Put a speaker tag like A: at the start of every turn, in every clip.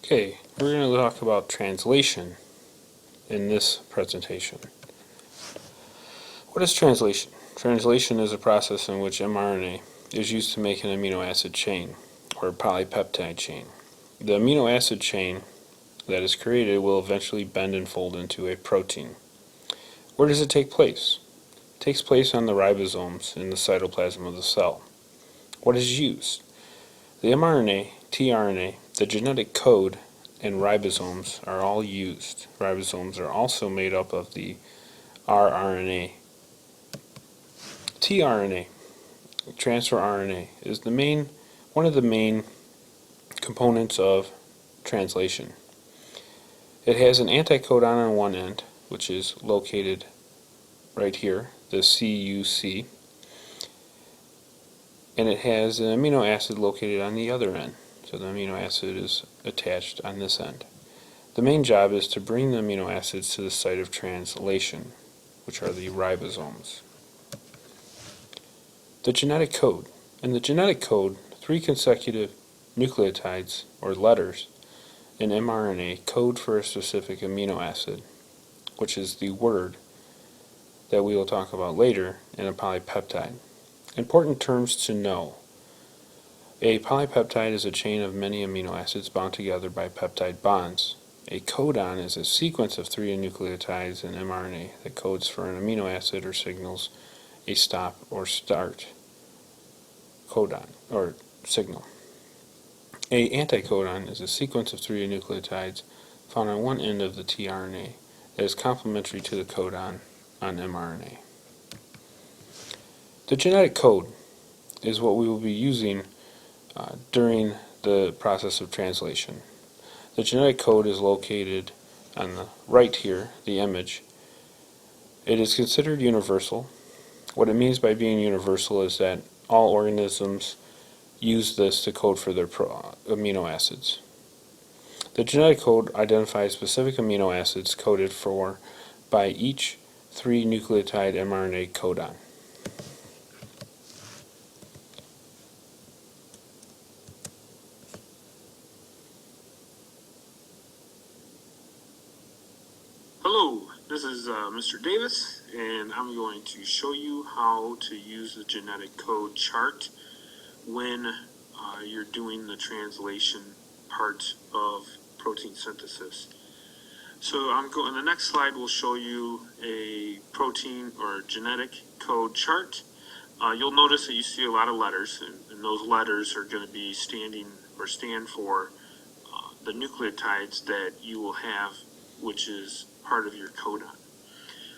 A: Okay, we're going to talk about translation in this presentation. What is translation? Translation is a process in which mRNA is used to make an amino acid chain, or polypeptide chain. The amino acid chain that is created will eventually bend and fold into a protein. Where does it take place? It takes place on the ribosomes in the cytoplasm of the cell. What is used? The mRNA, tRNA, the genetic code, and ribosomes are all used. Ribosomes are also made up of the rRNA. tRNA, transfer RNA, is one of the main components of translation. It has an anticodon on one end, which is located right here, the CUC, and it has an amino acid located on the other end. So the amino acid is attached on this end. The main job is to bring the amino acids to the site of translation, which are the ribosomes. The genetic code. In the genetic code, 3 consecutive nucleotides, or letters, in mRNA code for a specific amino acid, which is the word that we will talk about later in a polypeptide. Important terms to know. A polypeptide is a chain of many amino acids bound together by peptide bonds. A codon is a sequence of 3 nucleotides in mRNA that codes for an amino acid or signals a stop or start codon or signal. A anticodon is a sequence of 3 nucleotides found on one end of the tRNA that is complementary to the codon on mRNA. The genetic code is what we will be using during the process of translation. The genetic code is located on the right here, the image. It is considered universal. What it means by being universal is that all organisms use this to code for their amino acids. The genetic code identifies specific amino acids coded for by each 3 nucleotide mRNA codon.
B: Hello, this is Mr. Davis, and I'm going to show you how to use the genetic code chart when you're doing the translation part of protein synthesis. So the next slide will show you a protein or genetic code chart. You'll notice that you see a lot of letters, and those letters are going to be stand for the nucleotides that you will have, which is part of your codon.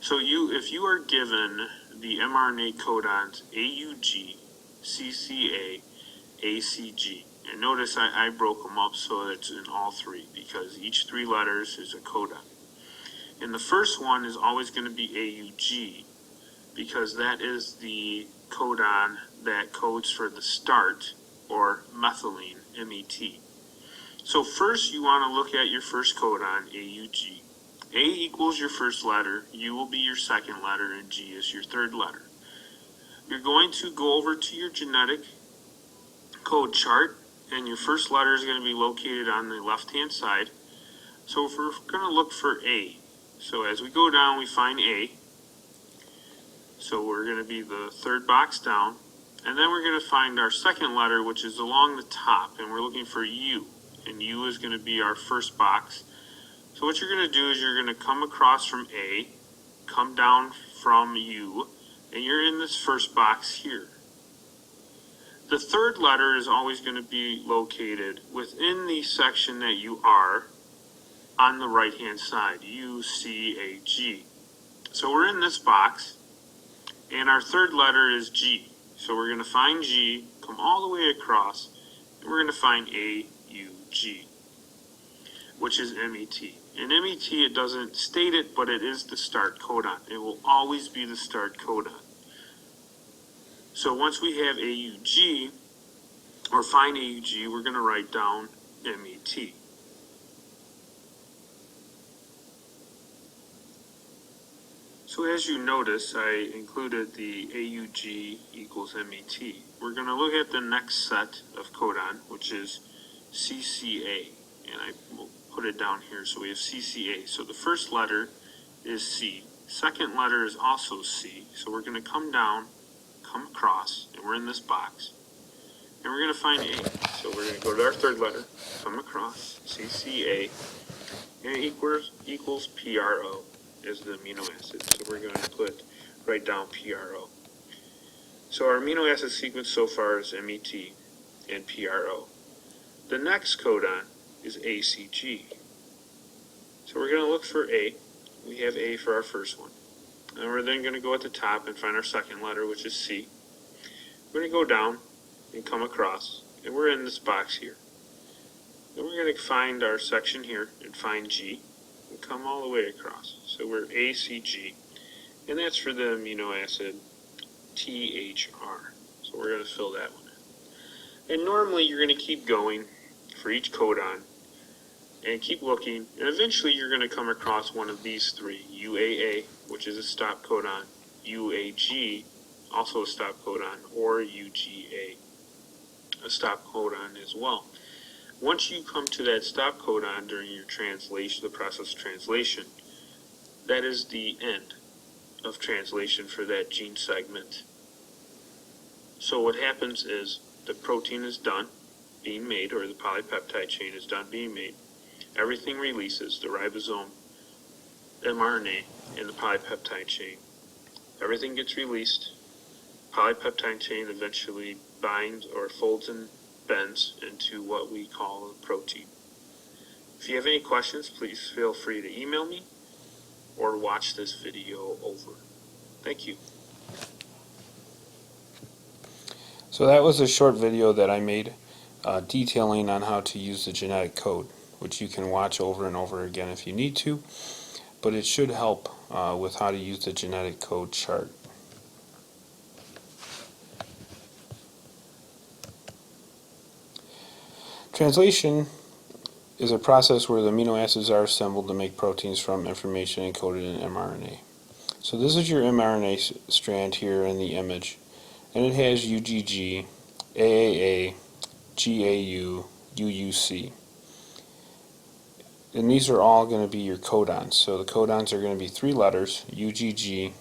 B: So if you are given the mRNA codons AUG, CCA, ACG, and notice I broke them up so it's in all 3 because each 3 letters is a codon. And the first one is always going to be AUG because that is the codon that codes for the start, or methylene, MET. So first you want to look at your first codon, AUG. A equals your first letter, U will be your second letter, and G is your third letter. You're going to go over to your genetic code chart, and your first letter is going to be located on the left-hand side. So if we're going to look for A, so as we go down, we find A. So we're going to be the third box down, and then we're going to find our second letter, which is along the top, and we're looking for U, and U is going to be our first box. So what you're going to do is you're going to come across from A, come down from U, and you're in this first box here. The third letter is always going to be located within the section that you are on the right hand side, U, C, A, G. So we're in this box, and our third letter is G. So we're going to find G, come all the way across, and we're going to find A, U, G, which is MET. And MET, it doesn't state it, but it is the start codon. It will always be the start codon. So once we have AUG, or find AUG, we're going to write down MET. So as you notice, I included the AUG equals MET. We're going to look at the next set of codon, which is CCA. and I will put it down here. So we have CCA. So the first letter is C. Second letter is also C. So we're going to come down, come across, and we're in this box. And we're going to find A. So we're going to go to our third letter, come across, CCA, and it equals PRO as the amino acid. So we're going to write down PRO. So our amino acid sequence so far is MET and PRO. The next codon is ACG. So we're going to look for A. We have A for our first one. And we're then going to go at the top and find our second letter, which is C. We're going to go down and come across, and we're in this box here. Then we're going to find our section here and find G and come all the way across. So we're ACG, and that's for the amino acid THR. So we're going to fill that one in. And normally you're going to keep going for each codon and keep looking, and eventually you're going to come across one of these three: UAA, which is a stop codon, UAG, also a stop codon, or UGA, a stop codon as well. Once you come to that stop codon during your translation, the process of translation, that is the end of translation for that gene segment. So what happens is the protein is done being made, or the polypeptide chain is done being made. Everything releases, the ribosome, mRNA, and the polypeptide chain. Everything gets released. Polypeptide chain eventually binds or folds and bends into what we call a protein. If you have any questions, please feel free to email me or watch this video over. Thank you.
A: So that was a short video that I made detailing on how to use the genetic code, which you can watch over and over again if you need to, but it should help with how to use the genetic code chart. Translation is a process where the amino acids are assembled to make proteins from information encoded in mRNA. So this is your mRNA strand here in the image, and it has UGG, AAA, GAU, UUC. And these are all going to be your codons. So the codons are going to be three letters. UGG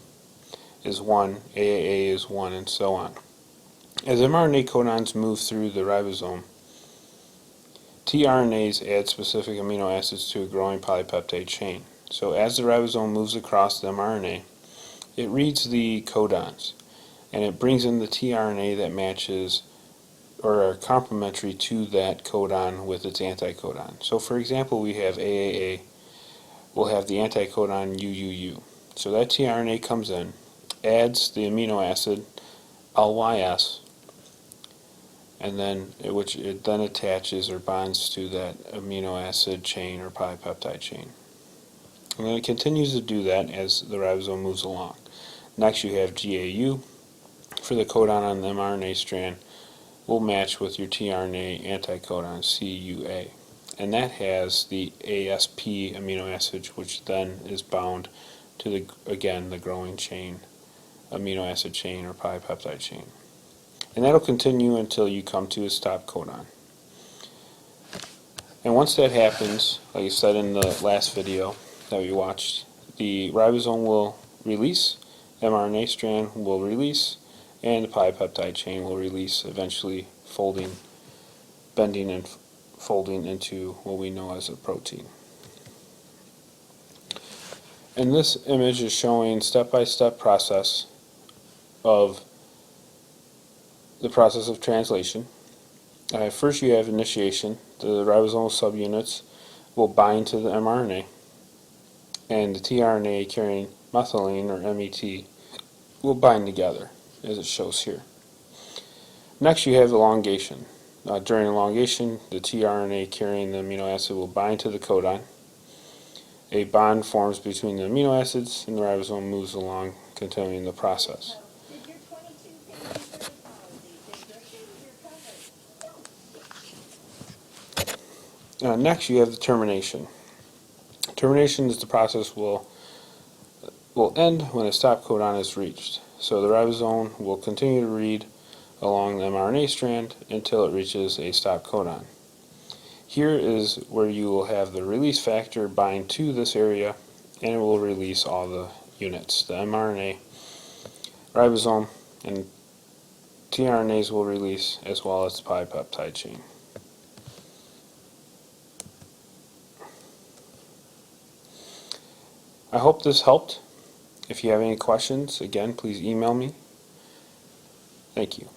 A: is 1, AAA is 1, and so on. As mRNA codons move through the ribosome, tRNAs add specific amino acids to a growing polypeptide chain. So as the ribosome moves across the mRNA, it reads the codons, and it brings in the tRNA that matches or are complementary to that codon with its anticodon. So for example, we have AAA, we'll have the anticodon UUU. So that tRNA comes in, adds the amino acid LYS, and then which it then attaches or bonds to that amino acid chain or polypeptide chain. And then it continues to do that as the ribosome moves along. Next you have GAU for the codon on the mRNA strand will match with your tRNA anticodon CUA, and that has the ASP amino acid, which then is bound to the growing chain, amino acid chain or polypeptide chain. And that'll continue until you come to a stop codon. And once that happens, like I said in the last video that we watched, the ribosome will release, mRNA strand will release, and the polypeptide chain will release, eventually bending and folding into what we know as a protein. And this image is showing step-by-step process of the process of translation. First you have initiation. The ribosomal subunits will bind to the mRNA, and the tRNA carrying methylene or MET will bind together, as it shows here. Next you have elongation. During elongation, the tRNA carrying the amino acid will bind to the codon. A bond forms between the amino acids, and the ribosome moves along, continuing the process. Next you have the termination. Termination is the process will end when a stop codon is reached. So the ribosome will continue to read along the mRNA strand until it reaches a stop codon. Here is where you will have the release factor bind to this area, and it will release all the units. The mRNA, ribosome, and tRNAs will release, as well as the polypeptide chain. I hope this helped. If you have any questions, again, please email me. Thank you.